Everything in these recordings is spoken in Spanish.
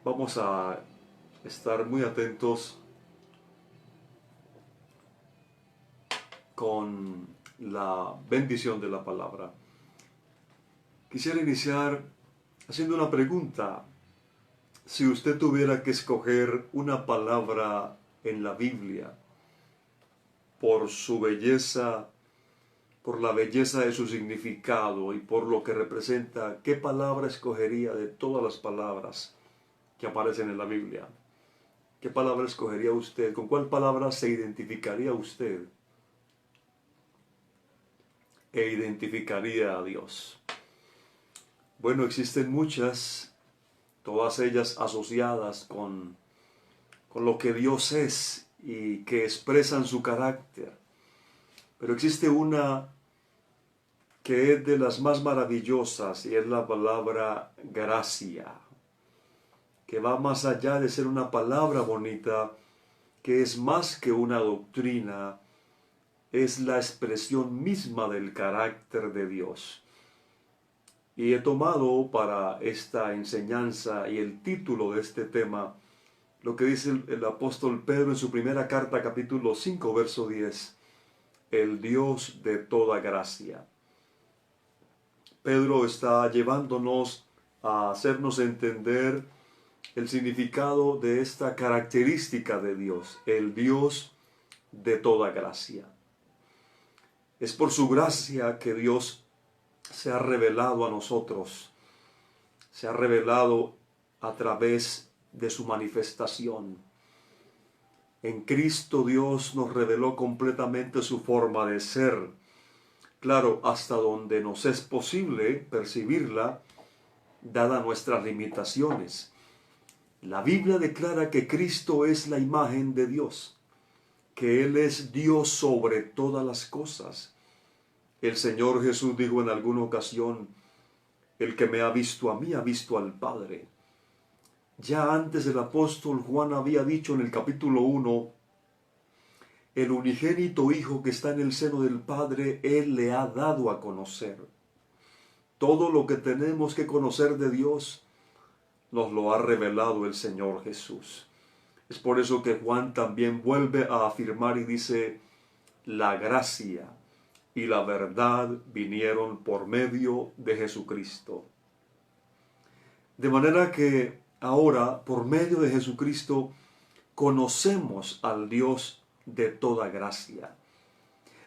Vamos a estar muy atentos con la bendición de la palabra. Quisiera iniciar haciendo una pregunta. Si usted tuviera que escoger una palabra en la Biblia por su belleza, por la belleza de su significado y por lo que representa, ¿qué palabra escogería de todas las palabras que aparecen en la Biblia? ¿Qué palabra escogería usted? ¿Con cuál palabra se identificaría usted? E identificaría a Dios. Bueno, existen muchas, todas ellas asociadas con lo que Dios es y que expresan su carácter. Pero existe una que es de las más maravillosas y es la palabra gracia, que va más allá de ser una palabra bonita, que es más que una doctrina, es la expresión misma del carácter de Dios. Y he tomado para esta enseñanza y el título de este tema lo que dice el apóstol Pedro en su primera carta, capítulo 5, verso 10, el Dios de toda gracia. Pedro está llevándonos a hacernos entender el significado de esta característica de Dios, el Dios de toda gracia. Es por su gracia que Dios se ha revelado a nosotros, se ha revelado a través de su manifestación. En Cristo Dios nos reveló completamente su forma de ser, claro, hasta donde nos es posible percibirla, dadas nuestras limitaciones. La Biblia declara que Cristo es la imagen de Dios, que Él es Dios sobre todas las cosas. El Señor Jesús dijo en alguna ocasión, el que me ha visto a mí ha visto al Padre. Ya antes el apóstol Juan había dicho en el capítulo 1, el unigénito Hijo que está en el seno del Padre, Él le ha dado a conocer. Todo lo que tenemos que conocer de Dios, nos lo ha revelado el Señor Jesús. Es por eso que Juan también vuelve a afirmar y dice, la gracia y la verdad vinieron por medio de Jesucristo. De manera que ahora, por medio de Jesucristo, conocemos al Dios de toda gracia.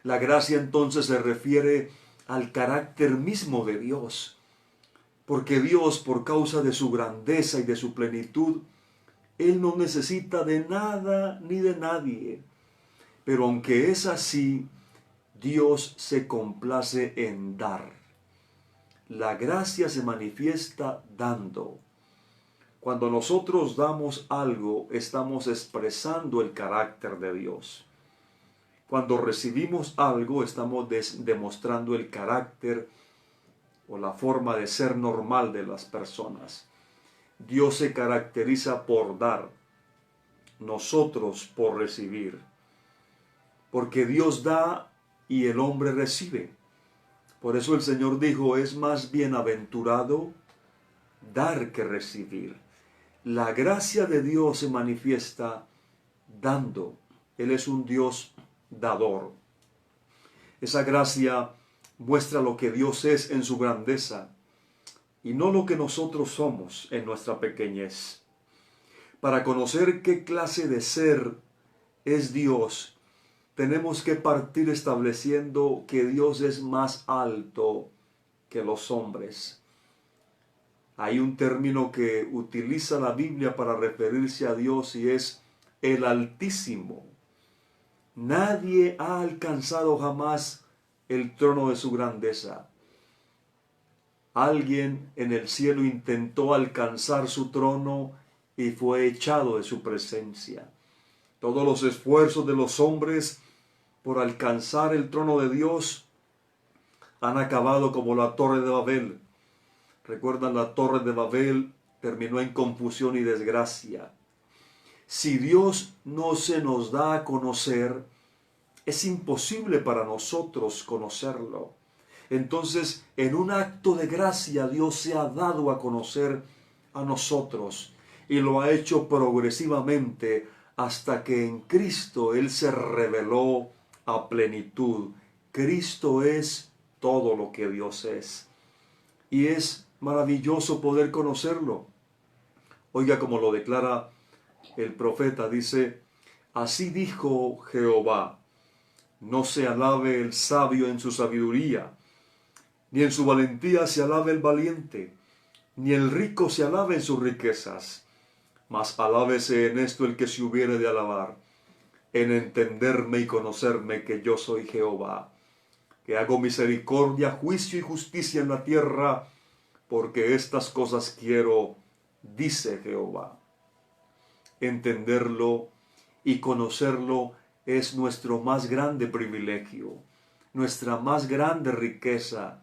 La gracia entonces se refiere al carácter mismo de Dios, porque Dios, por causa de su grandeza y de su plenitud, Él no necesita de nada ni de nadie. Pero aunque es así, Dios se complace en dar. La gracia se manifiesta dando. Cuando nosotros damos algo, estamos expresando el carácter de Dios. Cuando recibimos algo, estamos demostrando el carácter o la forma de ser normal de las personas. Dios se caracteriza por dar, nosotros por recibir. Porque Dios da y el hombre recibe. Por eso el Señor dijo, es más bienaventurado dar que recibir. La gracia de Dios se manifiesta dando. Él es un Dios dador. Esa gracia muestra lo que Dios es en su grandeza y no lo que nosotros somos en nuestra pequeñez. Para conocer qué clase de ser es Dios, tenemos que partir estableciendo que Dios es más alto que los hombres. Hay un término que utiliza la Biblia para referirse a Dios y es el Altísimo. Nadie ha alcanzado jamás el trono de su grandeza. Alguien en el cielo intentó alcanzar su trono y fue echado de su presencia. Todos los esfuerzos de los hombres por alcanzar el trono de Dios han acabado como la Torre de Babel. Recuerdan, la Torre de Babel terminó en confusión y desgracia. Si Dios no se nos da a conocer, es imposible para nosotros conocerlo. Entonces, en un acto de gracia, Dios se ha dado a conocer a nosotros. y lo ha hecho progresivamente hasta que en Cristo Él se reveló a plenitud. Cristo es todo lo que Dios es. Y es maravilloso poder conocerlo. Oiga como lo declara el profeta, dice, así dijo Jehová, no se alabe el sabio en su sabiduría, ni en su valentía se alabe el valiente, ni el rico se alabe en sus riquezas, mas alábese en esto el que se hubiere de alabar, en entenderme y conocerme que yo soy Jehová, que hago misericordia, juicio y justicia en la tierra, porque estas cosas quiero, dice Jehová. Entenderlo y conocerlo es nuestro más grande privilegio, nuestra más grande riqueza,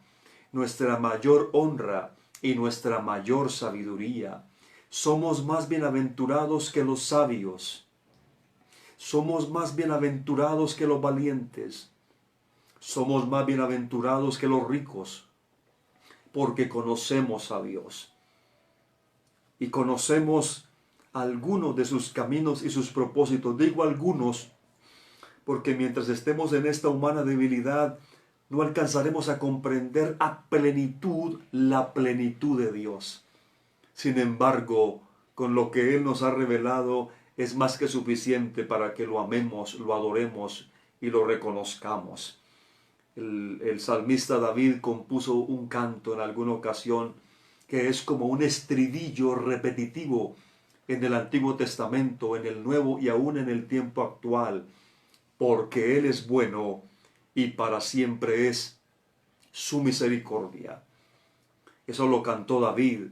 nuestra mayor honra y nuestra mayor sabiduría. Somos más bienaventurados que los sabios. Somos más bienaventurados que los valientes. Somos más bienaventurados que los ricos, porque conocemos a Dios. Y conocemos algunos de sus caminos y sus propósitos. Digo algunos, porque mientras estemos en esta humana debilidad, no alcanzaremos a comprender a plenitud la plenitud de Dios. Sin embargo, con lo que Él nos ha revelado, es más que suficiente para que lo amemos, lo adoremos y lo reconozcamos. El salmista David compuso un canto en alguna ocasión que es como un estribillo repetitivo en el Antiguo Testamento, en el Nuevo y aún en el tiempo actual, porque Él es bueno y para siempre es su misericordia. Eso lo cantó David,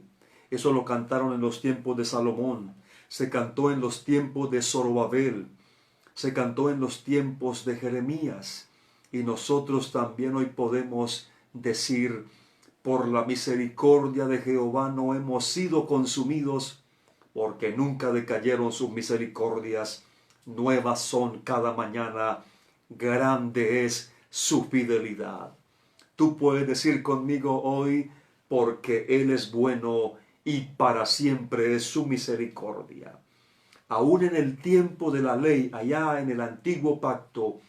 eso lo cantaron en los tiempos de Salomón, se cantó en los tiempos de Zorobabel, se cantó en los tiempos de Jeremías, y nosotros también hoy podemos decir, por la misericordia de Jehová no hemos sido consumidos, porque nunca decayeron sus misericordias, nuevas son cada mañana, grande es su fidelidad. Tú puedes decir conmigo hoy, porque Él es bueno y para siempre es su misericordia. Aún en el tiempo de la ley, allá en el antiguo pacto,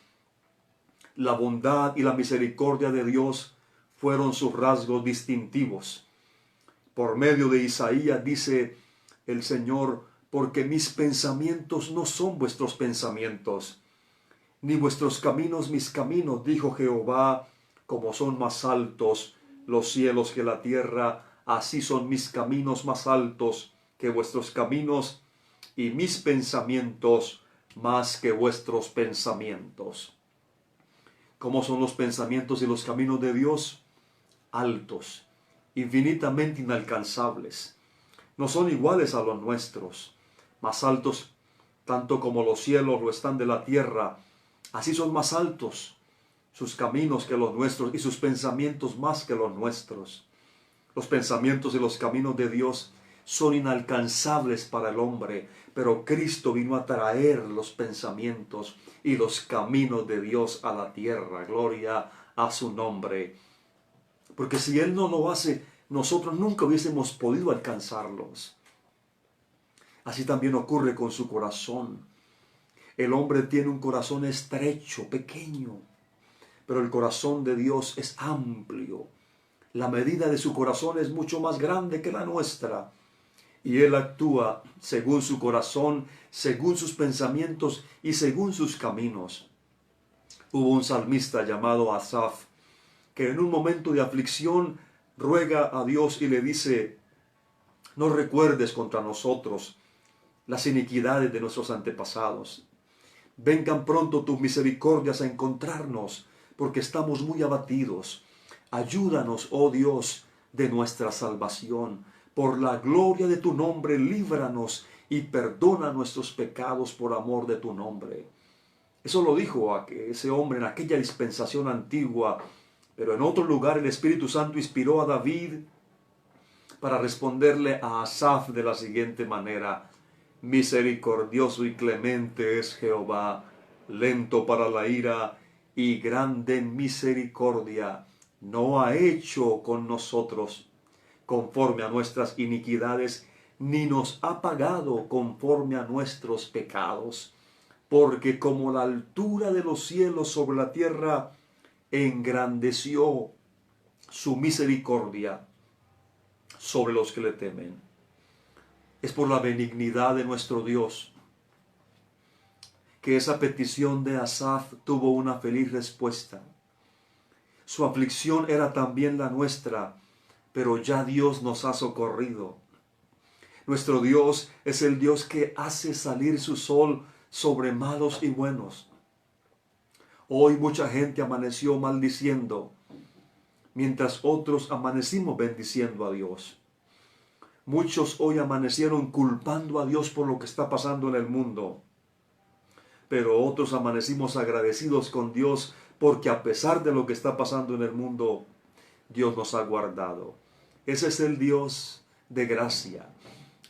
la bondad y la misericordia de Dios fueron sus rasgos distintivos. Por medio de Isaías dice el Señor, porque mis pensamientos no son vuestros pensamientos, ni vuestros caminos mis caminos, dijo Jehová, como son más altos los cielos que la tierra, así son mis caminos más altos que vuestros caminos, y mis pensamientos más que vuestros pensamientos. ¿Cómo son los pensamientos y los caminos de Dios? Altos, infinitamente inalcanzables. No son iguales a los nuestros, más altos tanto como los cielos lo están de la tierra, así son más altos sus caminos que los nuestros y sus pensamientos más que los nuestros. Los pensamientos y los caminos de Dios son inalcanzables para el hombre, pero Cristo vino a traer los pensamientos y los caminos de Dios a la tierra. Gloria a su nombre. Porque si Él no lo hace, nosotros nunca hubiésemos podido alcanzarlos. Así también ocurre con su corazón. El hombre tiene un corazón estrecho, pequeño, pero el corazón de Dios es amplio. La medida de su corazón es mucho más grande que la nuestra. Y Él actúa según su corazón, según sus pensamientos y según sus caminos. Hubo un salmista llamado Asaf, que en un momento de aflicción ruega a Dios y le dice, no recuerdes contra nosotros las iniquidades de nuestros antepasados. Vengan pronto tus misericordias a encontrarnos, porque estamos muy abatidos. Ayúdanos, oh Dios, de nuestra salvación. Por la gloria de tu nombre, líbranos y perdona nuestros pecados por amor de tu nombre. Eso lo dijo a ese hombre en aquella dispensación antigua, pero en otro lugar el Espíritu Santo inspiró a David para responderle a Asaf de la siguiente manera: misericordioso y clemente es Jehová, lento para la ira y grande en misericordia. No ha hecho con nosotros conforme a nuestras iniquidades, ni nos ha pagado conforme a nuestros pecados, porque como la altura de los cielos sobre la tierra engrandeció su misericordia sobre los que le temen. Es por la benignidad de nuestro Dios que esa petición de Asaf tuvo una feliz respuesta. Su aflicción era también la nuestra, pero ya Dios nos ha socorrido. Nuestro Dios es el Dios que hace salir su sol sobre malos y buenos. Hoy mucha gente amaneció maldiciendo, mientras otros amanecimos bendiciendo a Dios. Muchos hoy amanecieron culpando a Dios por lo que está pasando en el mundo, pero otros amanecimos agradecidos con Dios porque a pesar de lo que está pasando en el mundo, Dios nos ha guardado. Ese es el Dios de gracia.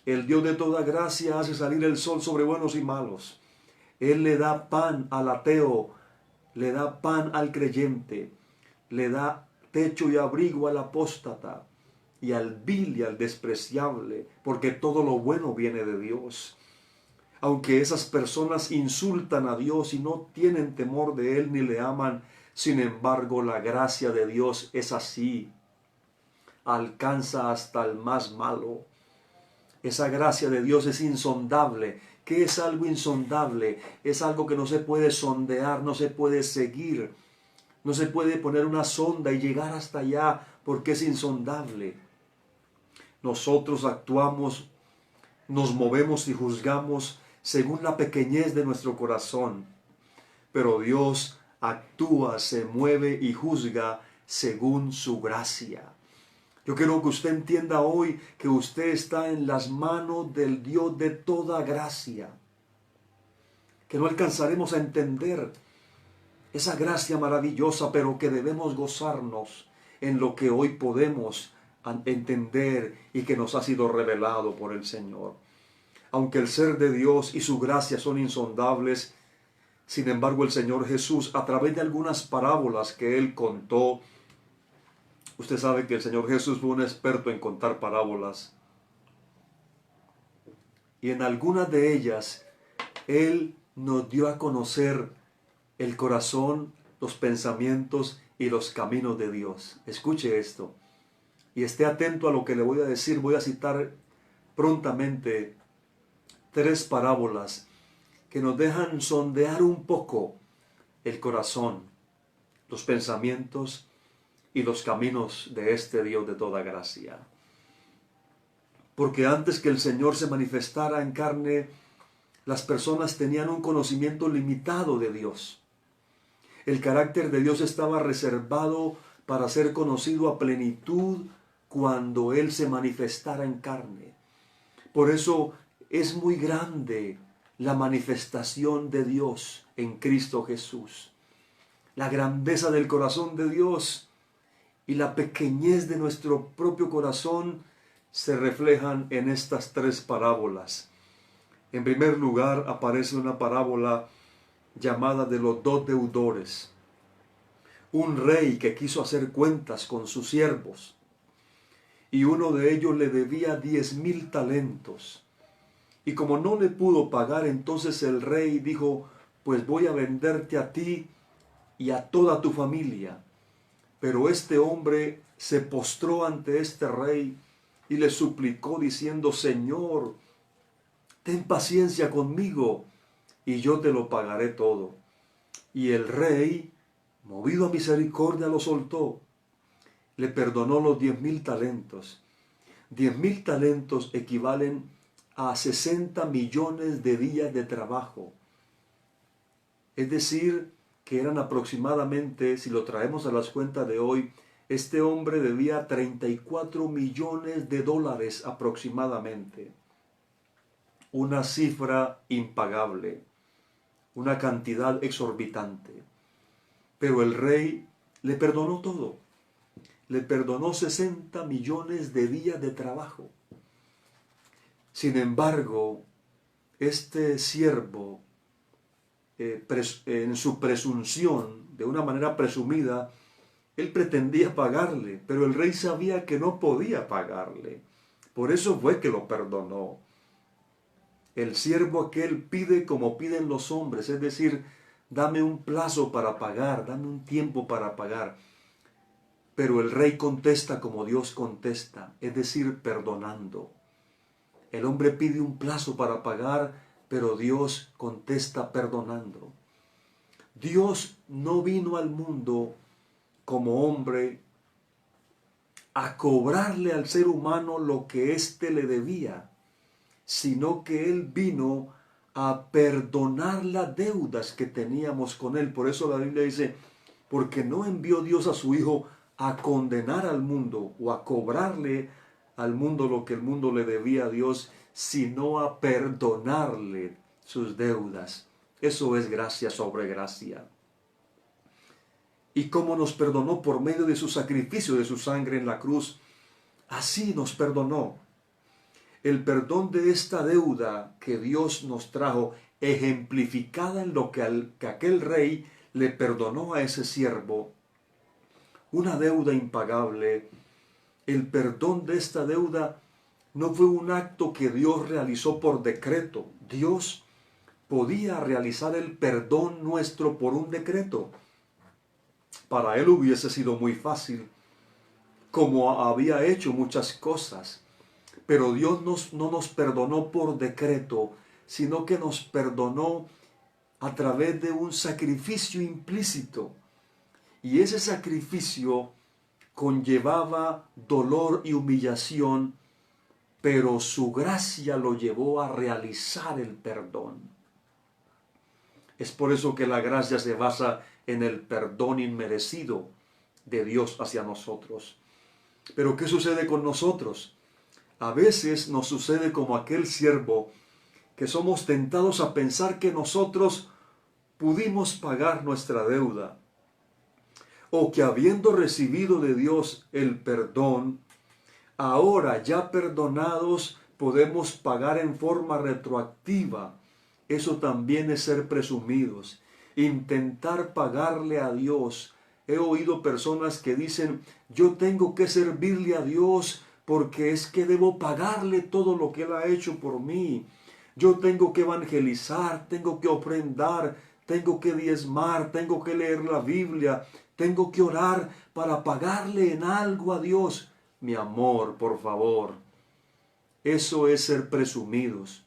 El Dios de toda gracia hace salir el sol sobre buenos y malos. Él le da pan al ateo, le da pan al creyente, le da techo y abrigo al apóstata y al vil y al despreciable, porque todo lo bueno viene de Dios. Aunque esas personas insultan a Dios y no tienen temor de Él ni le aman, sin embargo la gracia de Dios es así. Alcanza hasta el más malo. Esa gracia de Dios es insondable. ¿Qué es algo insondable? Es algo que no se puede sondear, no se puede seguir. No se puede poner una sonda y llegar hasta allá porque es insondable. Nosotros actuamos, nos movemos y juzgamos según la pequeñez de nuestro corazón. Pero Dios actúa, se mueve y juzga según su gracia. Yo quiero que usted entienda hoy que usted está en las manos del Dios de toda gracia. Que no alcanzaremos a entender esa gracia maravillosa, pero que debemos gozarnos en lo que hoy podemos entender y que nos ha sido revelado por el Señor. Aunque el ser de Dios y su gracia son insondables, sin embargo el Señor Jesús, a través de algunas parábolas que Él contó, usted sabe que el Señor Jesús fue un experto en contar parábolas, y en algunas de ellas Él nos dio a conocer el corazón, los pensamientos y los caminos de Dios. Escuche esto y esté atento a lo que le voy a decir. Voy a citar prontamente 3 parábolas que nos dejan sondear un poco el corazón, los pensamientos y los caminos de este Dios de toda gracia. Porque antes que el Señor se manifestara en carne, las personas tenían un conocimiento limitado de Dios. El carácter de Dios estaba reservado para ser conocido a plenitud cuando Él se manifestara en carne. Por eso es muy grande la manifestación de Dios en Cristo Jesús. La grandeza del corazón de Dios y la pequeñez de nuestro propio corazón se reflejan en estas 3 parábolas. En primer lugar aparece una parábola llamada de los 2 deudores. Un rey que quiso hacer cuentas con sus siervos y uno de ellos le debía 10,000 talentos. Y como no le pudo pagar, entonces el rey dijo: pues voy a venderte a ti y a toda tu familia. Pero este hombre se postró ante este rey y le suplicó diciendo: Señor, ten paciencia conmigo y yo te lo pagaré todo. Y el rey, movido a misericordia, lo soltó. Le perdonó los 10,000 talentos. 10,000 talentos equivalen a 60 millones de días de trabajo. Es decir, que eran aproximadamente, si lo traemos a las cuentas de hoy, este hombre debía 34 millones de dólares aproximadamente. Una cifra impagable, una cantidad exorbitante. Pero el rey le perdonó todo. Le perdonó 60 millones de días de trabajo. Sin embargo, este siervo, en su presunción, de una manera presumida, él pretendía pagarle, pero el rey sabía que no podía pagarle. Por eso fue que lo perdonó. El siervo aquel pide como piden los hombres, es decir, dame un plazo para pagar, dame un tiempo para pagar. Pero el rey contesta como Dios contesta, es decir, perdonando. El hombre pide un plazo para pagar, pero Dios contesta perdonando. Dios no vino al mundo como hombre a cobrarle al ser humano lo que éste le debía, sino que Él vino a perdonar las deudas que teníamos con Él. Por eso la Biblia dice, porque no envió Dios a su Hijo a condenar al mundo o a cobrarle al mundo lo que el mundo le debía a Dios, sino a perdonarle sus deudas. Eso es gracia sobre gracia. Y como nos perdonó por medio de su sacrificio, de su sangre en la cruz, así nos perdonó. El perdón de esta deuda que Dios nos trajo, ejemplificada en lo que aquel rey le perdonó a ese siervo, una deuda impagable. El perdón de esta deuda no fue un acto que Dios realizó por decreto. Dios podía realizar el perdón nuestro por un decreto. Para Él hubiese sido muy fácil, como había hecho muchas cosas. Pero Dios no nos perdonó por decreto, sino que nos perdonó a través de un sacrificio implícito. Y ese sacrificio conllevaba dolor y humillación, pero su gracia lo llevó a realizar el perdón. Es por eso que la gracia se basa en el perdón inmerecido de Dios hacia nosotros. Pero ¿qué sucede con nosotros? A veces nos sucede como aquel siervo, que somos tentados a pensar que nosotros pudimos pagar nuestra deuda, o que habiendo recibido de Dios el perdón, ahora ya perdonados podemos pagar en forma retroactiva. Eso también es ser presumidos, intentar pagarle a Dios. He oído personas que dicen, yo tengo que servirle a Dios porque es que debo pagarle todo lo que Él ha hecho por mí. Yo tengo que evangelizar, tengo que ofrendar, tengo que diezmar, tengo que leer la Biblia, tengo que orar para pagarle en algo a Dios. Mi amor, por favor, eso es ser presumidos.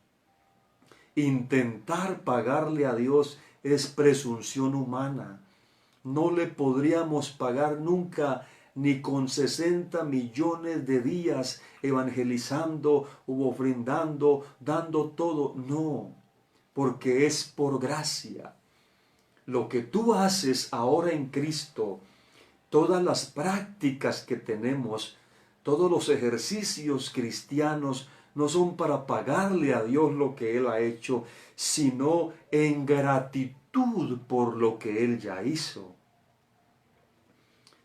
Intentar pagarle a Dios es presunción humana. No le podríamos pagar nunca ni con 60 millones de días evangelizando u ofrendando, dando todo. No, porque es por gracia. Lo que tú haces ahora en Cristo, todas las prácticas que tenemos, todos los ejercicios cristianos, no son para pagarle a Dios lo que Él ha hecho, sino en gratitud por lo que Él ya hizo.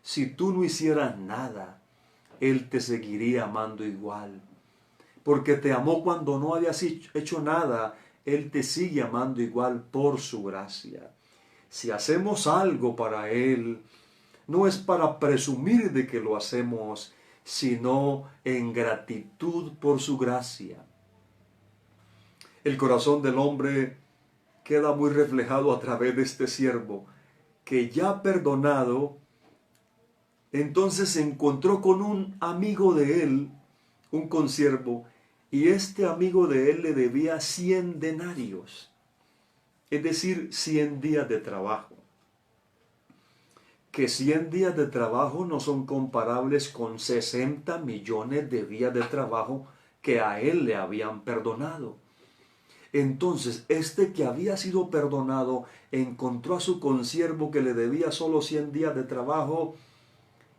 Si tú no hicieras nada, Él te seguiría amando igual. Porque te amó cuando no habías hecho nada, Él te sigue amando igual por su gracia. Si hacemos algo para Él, no es para presumir de que lo hacemos, sino en gratitud por su gracia. El corazón del hombre queda muy reflejado a través de este siervo, que ya perdonado, entonces se encontró con un amigo de él, un consiervo, y este amigo de él le debía 100 denarios, es decir, 100 días de trabajo. Que 100 días de trabajo no son comparables con 60 millones de días de trabajo que a él le habían perdonado. Entonces, este que había sido perdonado encontró a su consiervo que le debía solo 100 días de trabajo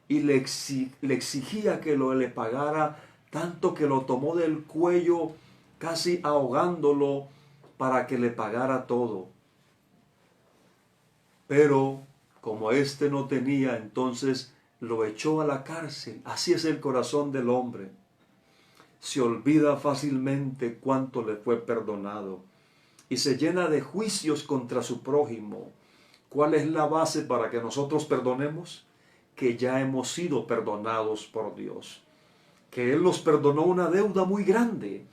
y le exigía que le pagara, tanto que lo tomó del cuello, casi ahogándolo, para que le pagara todo. Pero como éste no tenía, entonces lo echó a la cárcel. Así es el corazón del hombre. Se olvida fácilmente cuánto le fue perdonado y se llena de juicios contra su prójimo. ¿Cuál es la base para que nosotros perdonemos? Que ya hemos sido perdonados por Dios. que Él nos perdonó una deuda muy grande.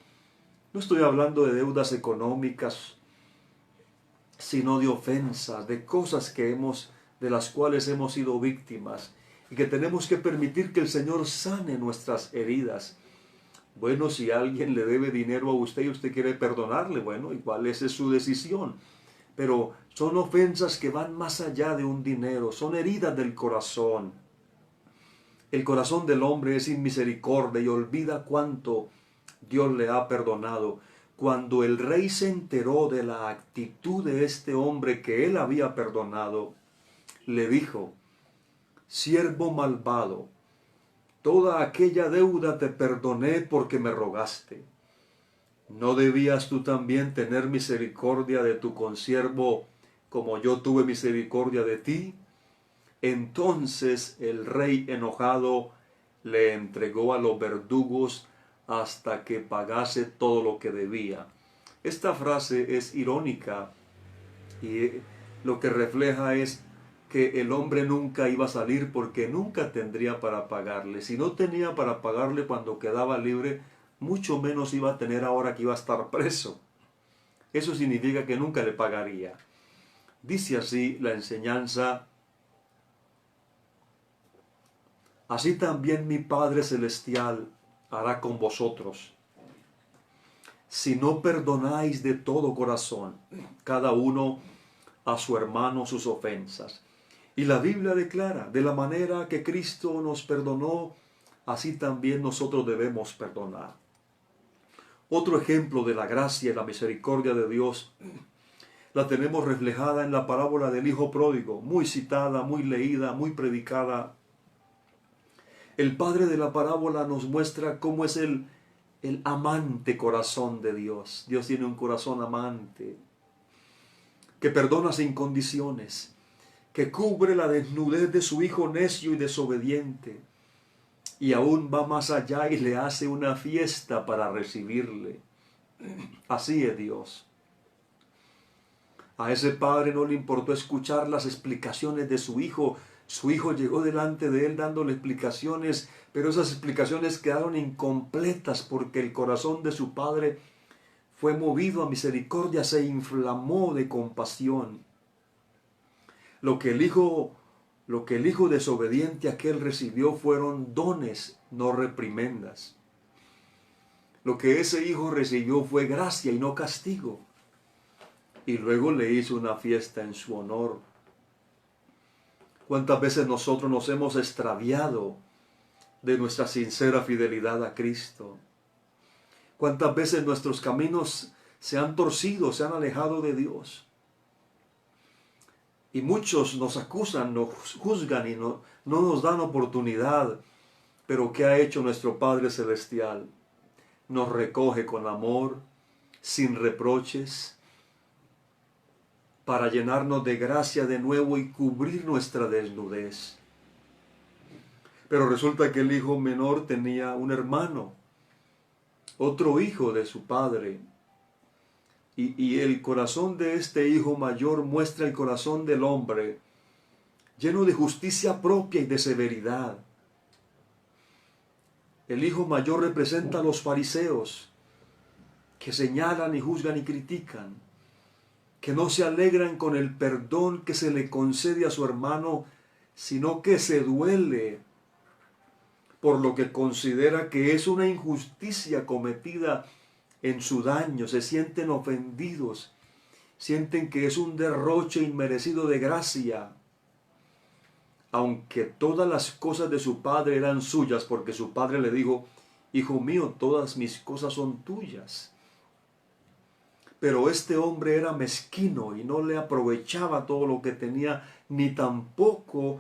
No estoy hablando de deudas económicas, sino de ofensas, de cosas de las cuales hemos sido víctimas y que tenemos que permitir que el Señor sane nuestras heridas. Bueno, si alguien le debe dinero a usted y usted quiere perdonarle, bueno, igual esa es su decisión. Pero son ofensas que van más allá de un dinero, son heridas del corazón. El corazón del hombre es sin misericordia y olvida cuánto Dios le ha perdonado. Cuando el rey se enteró de la actitud de este hombre que él había perdonado, le dijo: siervo malvado, toda aquella deuda te perdoné porque me rogaste. ¿No debías tú también tener misericordia de tu consiervo como yo tuve misericordia de ti? Entonces el rey enojado le entregó a los verdugos hasta que pagase todo lo que debía. Esta frase es irónica y lo que refleja es que el hombre nunca iba a salir porque nunca tendría para pagarle. Si no tenía para pagarle cuando quedaba libre, mucho menos iba a tener ahora que iba a estar preso. Eso significa que nunca le pagaría. Dice así la enseñanza: así también mi Padre Celestial hará con vosotros, si no perdonáis de todo corazón, cada uno a su hermano sus ofensas. Y la Biblia declara: de la manera que Cristo nos perdonó, así también nosotros debemos perdonar. Otro ejemplo de la gracia y la misericordia de Dios la tenemos reflejada en la parábola del Hijo Pródigo, muy citada, muy leída, muy predicada. El padre de la parábola nos muestra cómo es el amante corazón de Dios. Dios tiene un corazón amante, que perdona sin condiciones, que cubre la desnudez de su hijo necio y desobediente, y aún va más allá y le hace una fiesta para recibirle. Así es Dios. A ese padre no le importó escuchar las explicaciones de su hijo. Su hijo llegó delante de él dándole explicaciones, pero esas explicaciones quedaron incompletas porque el corazón de su padre fue movido a misericordia, se inflamó de compasión. Lo que el hijo desobediente aquel recibió fueron dones, no reprimendas. Lo que ese hijo recibió fue gracia y no castigo. Y luego le hizo una fiesta en su honor. ¿Cuántas veces nosotros nos hemos extraviado de nuestra sincera fidelidad a Cristo? ¿Cuántas veces nuestros caminos se han torcido, se han alejado de Dios? Y muchos nos acusan, nos juzgan y no nos dan oportunidad. Pero ¿qué ha hecho nuestro Padre Celestial? Nos recoge con amor, sin reproches, para llenarnos de gracia de nuevo y cubrir nuestra desnudez. Pero resulta que el hijo menor tenía un hermano, otro hijo de su padre. Y el corazón de este hijo mayor muestra el corazón del hombre, lleno de justicia propia y de severidad. El hijo mayor representa a los fariseos, que señalan y juzgan y critican, que no se alegran con el perdón que se le concede a su hermano, sino que se duele por lo que considera que es una injusticia cometida en su daño. Se sienten ofendidos, sienten que es un derroche inmerecido de gracia, aunque todas las cosas de su padre eran suyas, porque su padre le dijo: hijo mío, todas mis cosas son tuyas. Pero este hombre era mezquino y no le aprovechaba todo lo que tenía, ni tampoco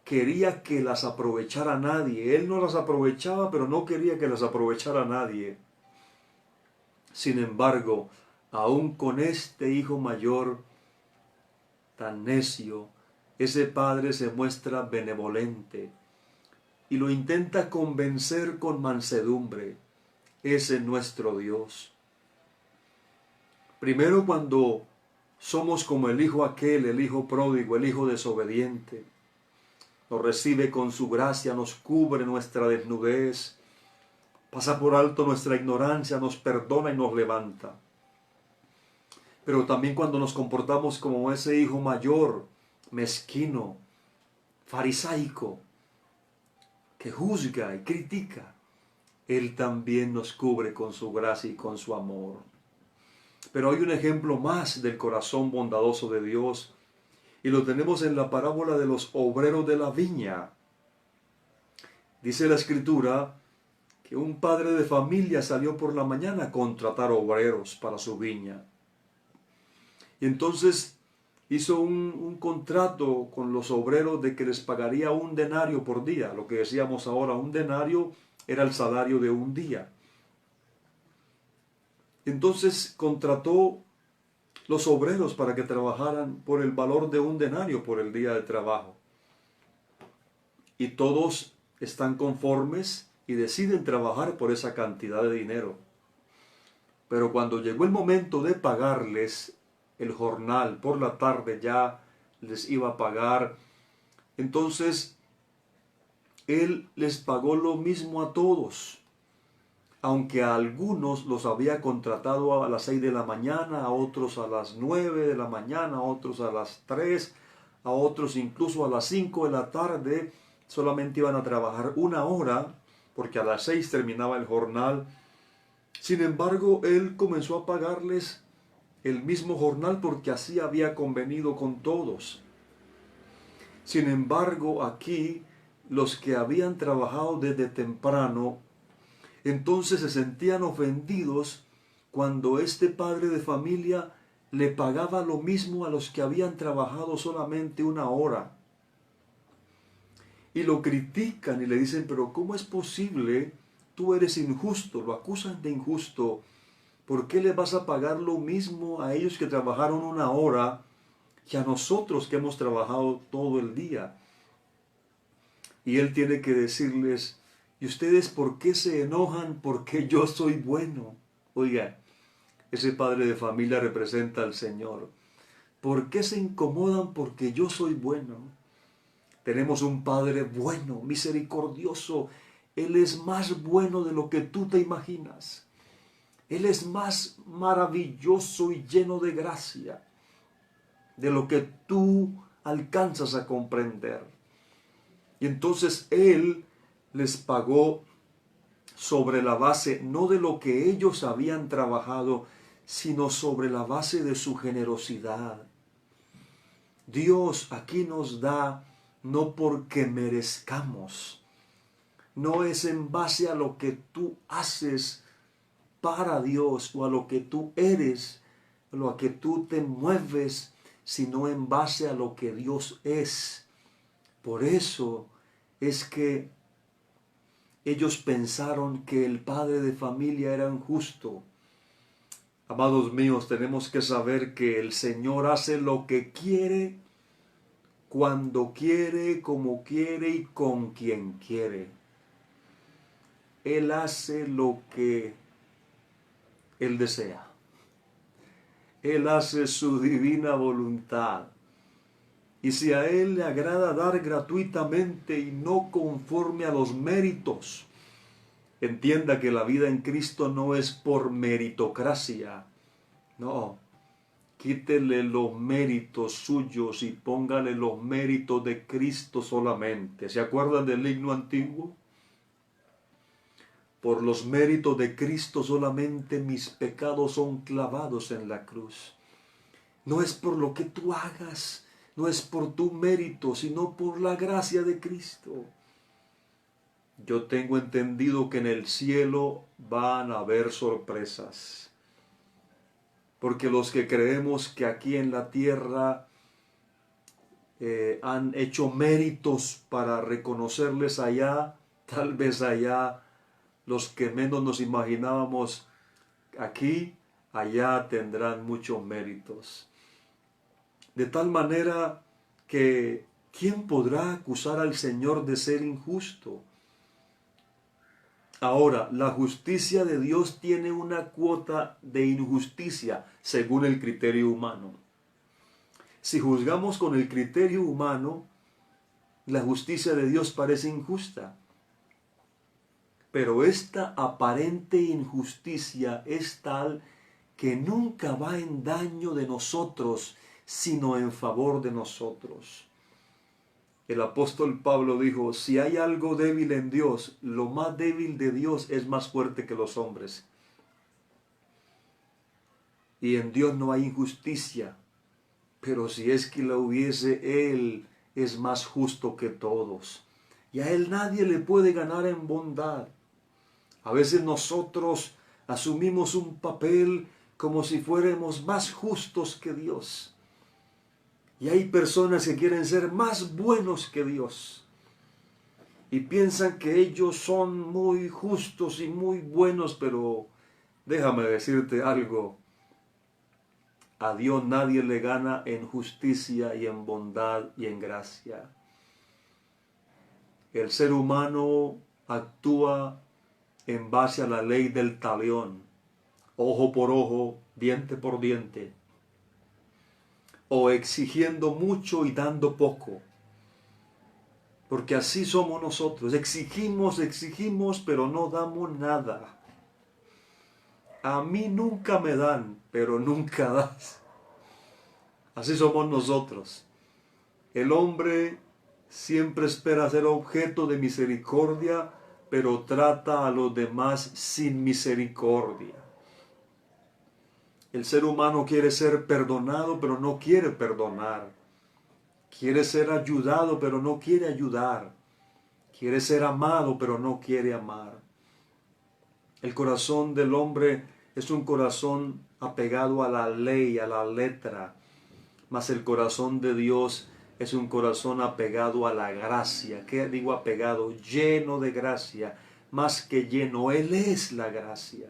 quería que las aprovechara nadie. Él no las aprovechaba, pero no quería que las aprovechara nadie. Sin embargo, aún con este hijo mayor tan necio, ese padre se muestra benevolente y lo intenta convencer con mansedumbre. Ese es nuestro Dios. Primero, cuando somos como el hijo aquel, el hijo pródigo, el hijo desobediente, nos recibe con su gracia, nos cubre nuestra desnudez, pasa por alto nuestra ignorancia, nos perdona y nos levanta. Pero también cuando nos comportamos como ese hijo mayor, mezquino, farisaico, que juzga y critica, Él también nos cubre con su gracia y con su amor. Pero hay un ejemplo más del corazón bondadoso de Dios, y lo tenemos en la parábola de los obreros de la viña. Dice la Escritura que un padre de familia salió por la mañana a contratar obreros para su viña. Y entonces hizo un contrato con los obreros de que les pagaría 1 denario por día. Lo que decíamos ahora, 1 denario era el salario de un día. Entonces contrató los obreros para que trabajaran por el valor de 1 denario por el día de trabajo. Y todos están conformes y deciden trabajar por esa cantidad de dinero. Pero cuando llegó el momento de pagarles el jornal, por la tarde ya les iba a pagar, entonces Él les pagó lo mismo a todos. Aunque a algunos los había contratado a las 6 de la mañana, a otros a las 9 de la mañana, a otros a las 3, a otros incluso a las 5 de la tarde, solamente iban a trabajar 1 hora, porque a las 6 terminaba el jornal. Sin embargo, Él comenzó a pagarles el mismo jornal porque así había convenido con todos. Sin embargo, aquí los que habían trabajado desde temprano, entonces se sentían ofendidos cuando este padre de familia le pagaba lo mismo a los que habían trabajado solamente 1 hora. Y lo critican y le dicen, pero ¿cómo es posible? Tú eres injusto, lo acusan de injusto. ¿Por qué le vas a pagar lo mismo a ellos que trabajaron 1 hora que a nosotros que hemos trabajado todo el día? Y Él tiene que decirles, ¿y ustedes por qué se enojan porque yo soy bueno? Oiga, ese padre de familia representa al Señor. ¿Por qué se incomodan porque yo soy bueno? Tenemos un Padre bueno, misericordioso. Él es más bueno de lo que tú te imaginas. Él es más maravilloso y lleno de gracia de lo que tú alcanzas a comprender. Y entonces Él les pagó sobre la base no de lo que ellos habían trabajado, sino sobre la base de su generosidad. Dios aquí nos da no porque merezcamos, no es en base a lo que tú haces para Dios o a lo que tú eres, a lo que tú te mueves, sino en base a lo que Dios es. Por eso es que ellos pensaron que el padre de familia era injusto. Amados míos, tenemos que saber que el Señor hace lo que quiere, cuando quiere, como quiere y con quien quiere. Él hace lo que Él desea. Él hace su divina voluntad. Y si a Él le agrada dar gratuitamente y no conforme a los méritos, entienda que la vida en Cristo no es por meritocracia. No, quítele los méritos suyos y póngale los méritos de Cristo solamente. ¿Se acuerdan del himno antiguo? Por los méritos de Cristo solamente mis pecados son clavados en la cruz. No es por lo que tú hagas, no es por tu mérito, sino por la gracia de Cristo. Yo tengo entendido que en el cielo van a haber sorpresas. Porque los que creemos que aquí en la tierra han hecho méritos para reconocerles allá, tal vez allá los que menos nos imaginábamos aquí, allá tendrán muchos méritos. De tal manera que, ¿quién podrá acusar al Señor de ser injusto? Ahora, la justicia de Dios tiene una cuota de injusticia según el criterio humano. Si juzgamos con el criterio humano, la justicia de Dios parece injusta. Pero esta aparente injusticia es tal que nunca va en daño de nosotros, sino en favor de nosotros. El apóstol Pablo dijo, si hay algo débil en Dios, lo más débil de Dios es más fuerte que los hombres. Y en Dios no hay injusticia, pero si es que la hubiese, Él es más justo que todos. Y a Él nadie le puede ganar en bondad. A veces nosotros asumimos un papel como si fuéramos más justos que Dios. Y hay personas que quieren ser más buenos que Dios. Y piensan que ellos son muy justos y muy buenos, pero déjame decirte algo. A Dios nadie le gana en justicia y en bondad y en gracia. El ser humano actúa en base a la ley del talión, ojo por ojo, diente por diente, o exigiendo mucho y dando poco, porque así somos nosotros, exigimos, pero no damos nada. A mí nunca me dan, pero nunca das. Así somos nosotros. El hombre siempre espera ser objeto de misericordia, pero trata a los demás sin misericordia. El ser humano quiere ser perdonado, pero no quiere perdonar. Quiere ser ayudado, pero no quiere ayudar. Quiere ser amado, pero no quiere amar. El corazón del hombre es un corazón apegado a la ley, a la letra, mas el corazón de Dios es un corazón apegado a la gracia. ¿Qué digo apegado? Lleno de gracia, más que lleno. Él es la gracia.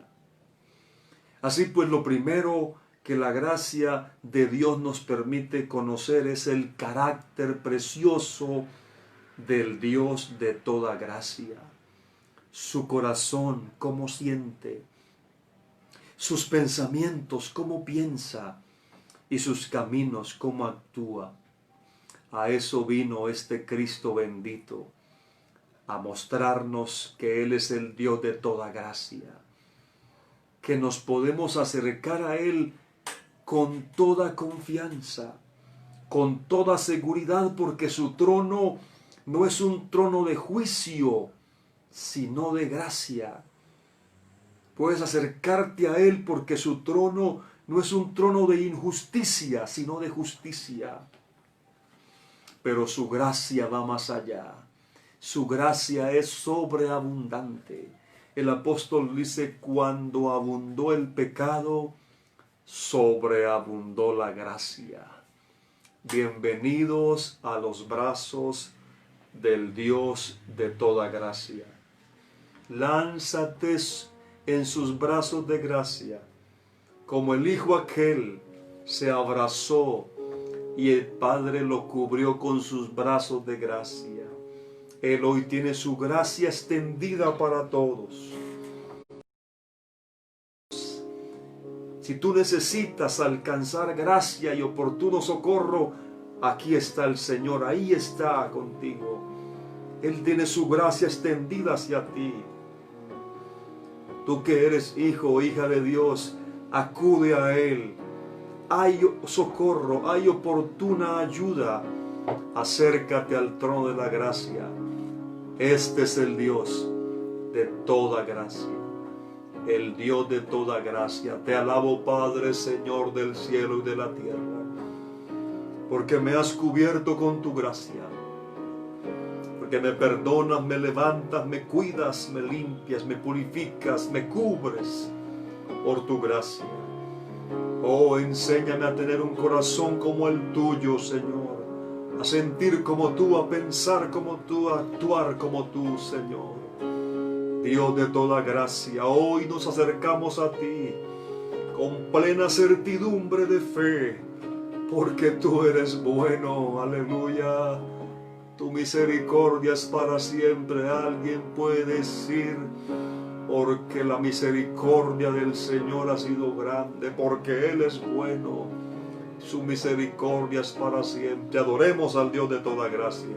Así pues, lo primero que la gracia de Dios nos permite conocer es el carácter precioso del Dios de toda gracia. Su corazón, cómo siente, sus pensamientos, cómo piensa, y sus caminos, cómo actúa. A eso vino este Cristo bendito, a mostrarnos que Él es el Dios de toda gracia, que nos podemos acercar a Él con toda confianza, con toda seguridad, porque su trono no es un trono de juicio, sino de gracia. Puedes acercarte a Él porque su trono no es un trono de injusticia, sino de justicia. Pero su gracia va más allá. Su gracia es sobreabundante. El apóstol dice, cuando abundó el pecado, sobreabundó la gracia. Bienvenidos a los brazos del Dios de toda gracia. Lánzate en sus brazos de gracia, como el hijo aquel se abrazó y el Padre lo cubrió con sus brazos de gracia. Él hoy tiene su gracia extendida para todos. Si tú necesitas alcanzar gracia y oportuno socorro, aquí está el Señor, ahí está contigo. Él tiene su gracia extendida hacia ti. Tú que eres hijo o hija de Dios, acude a Él. Hay socorro, hay oportuna ayuda. Acércate al trono de la gracia. Este es el Dios de toda gracia. El Dios de toda gracia. Te alabo, Padre, Señor del cielo y de la tierra, porque me has cubierto con tu gracia, porque me perdonas, me levantas, me cuidas, me limpias, me purificas, me cubres por tu gracia. Oh, enséñame a tener un corazón como el tuyo, Señor, a sentir como tú, a pensar como tú, a actuar como tú, Señor. Dios de toda gracia, hoy nos acercamos a ti con plena certidumbre de fe, porque tú eres bueno, aleluya. Tu misericordia es para siempre. Alguien puede decir, porque la misericordia del Señor ha sido grande, porque Él es bueno, su misericordia es para siempre. Adoremos al Dios de toda gracia.